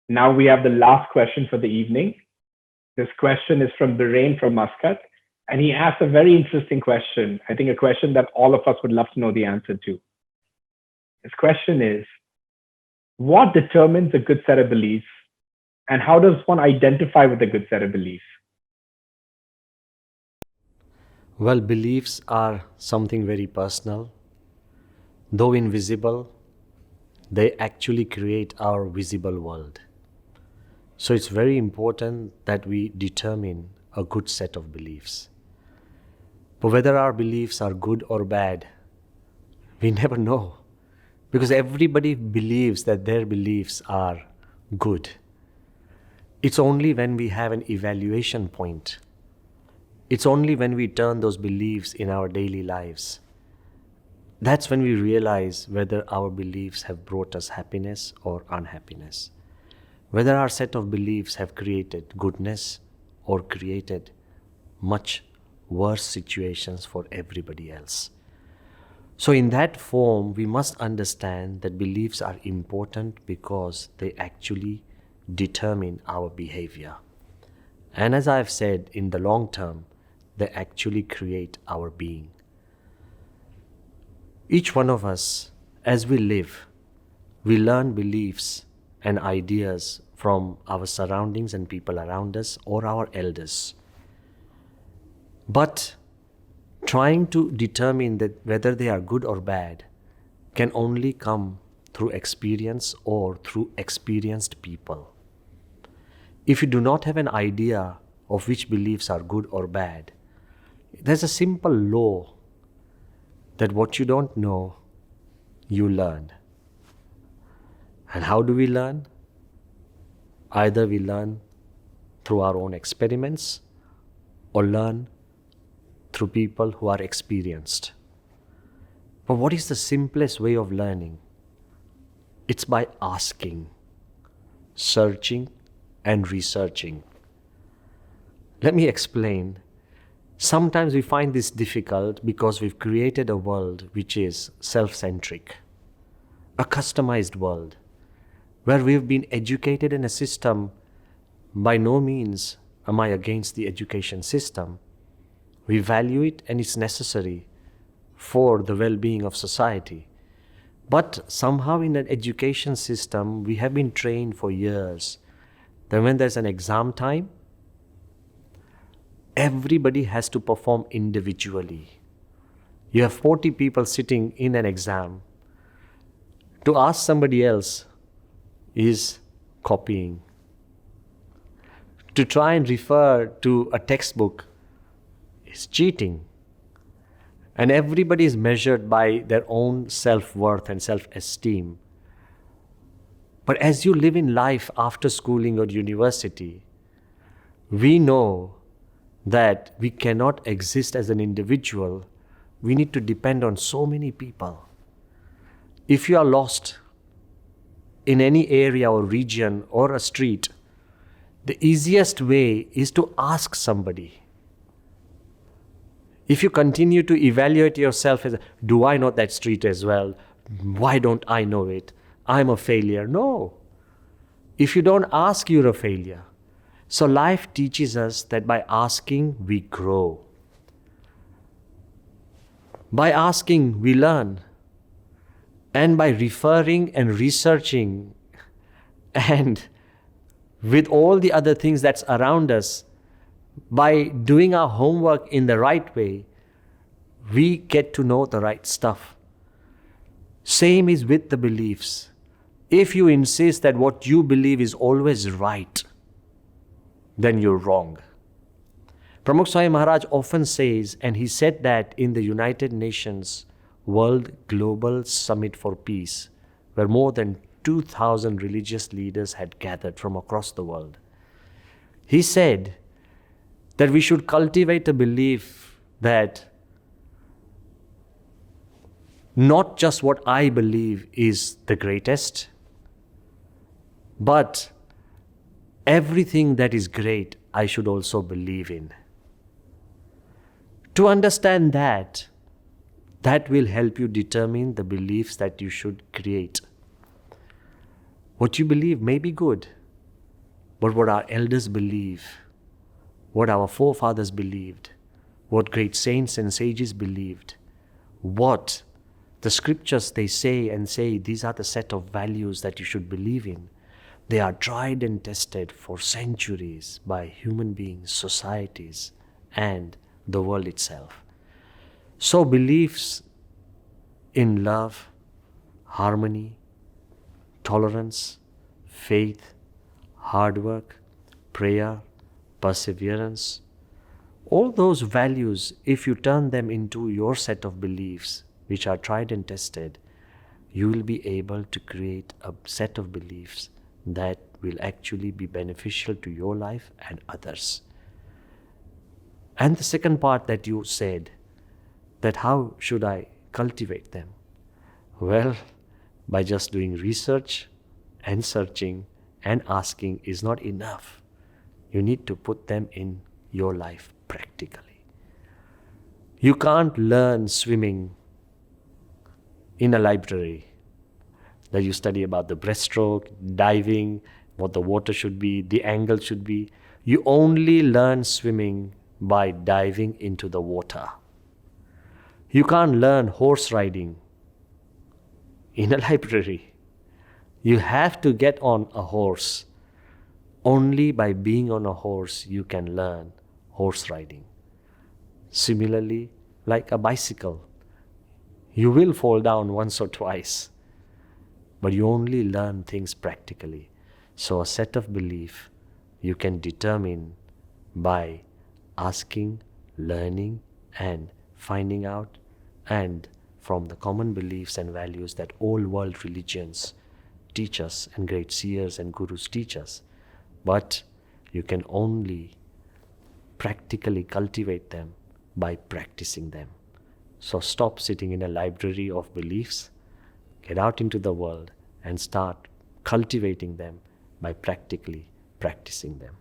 Now we have the last question for the evening. This question is from Birain from Muscat, and he asks a very interesting question. I think a question that all of us would love to know the answer to. His question is, what determines a good set of beliefs, and how does one identify with a good set of beliefs? Well, beliefs are something very personal. Though invisible, they actually create our visible world. So it's very important that we determine a good set of beliefs. But whether our beliefs are good or bad, we never know. Because everybody believes that their beliefs are good. It's only when we have an evaluation point. It's only when we turn those beliefs in our daily lives. That's when we realize whether our beliefs have brought us happiness or unhappiness. Whether our set of beliefs have created goodness or created much worse situations for everybody else. So in that form, we must understand that beliefs are important because they actually determine our behavior. And as I've said, in the long term, they actually create our being. Each one of us, as we live, we learn beliefs and ideas from our surroundings and people around us or our elders. But trying to determine that whether they are good or bad can only come through experience or through experienced people. If you do not have an idea of which beliefs are good or bad, there's a simple law that what you don't know, you learn. And how do we learn? Either we learn through our own experiments or learn through people who are experienced. But what is the simplest way of learning? It's by asking, searching, and researching. Let me explain. Sometimes we find this difficult because we've created a world which is self-centric, a customized world, where we've been educated in a system. By no means am I against the education system. We value it and it's necessary for the well-being of society. But somehow in an education system, we have been trained for years that when there's an exam time, everybody has to perform individually. You have 40 people sitting in an exam. To ask somebody else is copying. To try and refer to a textbook is cheating. And everybody is measured by their own self-worth and self-esteem. But as you live in life after schooling or university, we know that we cannot exist as an individual. We need to depend on so many people. If you are lost in any area or region or a street, the easiest way is to ask somebody. If you continue to evaluate yourself as, do I know that street as well? Why don't I know it? I'm a failure. No. If you don't ask, you're a failure. So life teaches us that by asking, we grow. By asking, we learn. And by referring and researching, and with all the other things that's around us, by doing our homework in the right way, we get to know the right stuff. Same is with the beliefs. If you insist that what you believe is always right, then you're wrong. Pramukh Swami Maharaj often says, and he said that in the United Nations World Global Summit for Peace, where more than 2,000 religious leaders had gathered from across the world. He said that we should cultivate a belief that not just what I believe is the greatest, but everything that is great, I should also believe in. To understand that will help you determine the beliefs that you should create. What you believe may be good, but what our elders believe, what our forefathers believed, what great saints and sages believed, what the scriptures they say these are the set of values that you should believe in. They are tried and tested for centuries by human beings, societies, and the world itself. So beliefs in love, harmony, tolerance, faith, hard work, prayer, perseverance, all those values, if you turn them into your set of beliefs, which are tried and tested, you will be able to create a set of beliefs that will actually be beneficial to your life and others. And the second part that you said, that how should I cultivate them? Well, by just doing research and searching and asking is not enough. You need to put them in your life practically. You can't learn swimming in a library that you study about the breaststroke, diving, what the water should be, the angle should be. You only learn swimming by diving into the water. You can't learn horse riding in a library. You have to get on a horse. Only by being on a horse you can learn horse riding. Similarly, like a bicycle, you will fall down once or twice, but you only learn things practically. So a set of belief you can determine by asking, learning, and finding out, and from the common beliefs and values that all world religions teach us and great seers and gurus teach us. But you can only practically cultivate them by practicing them. So stop sitting in a library of beliefs, get out into the world and start cultivating them by practically practicing them.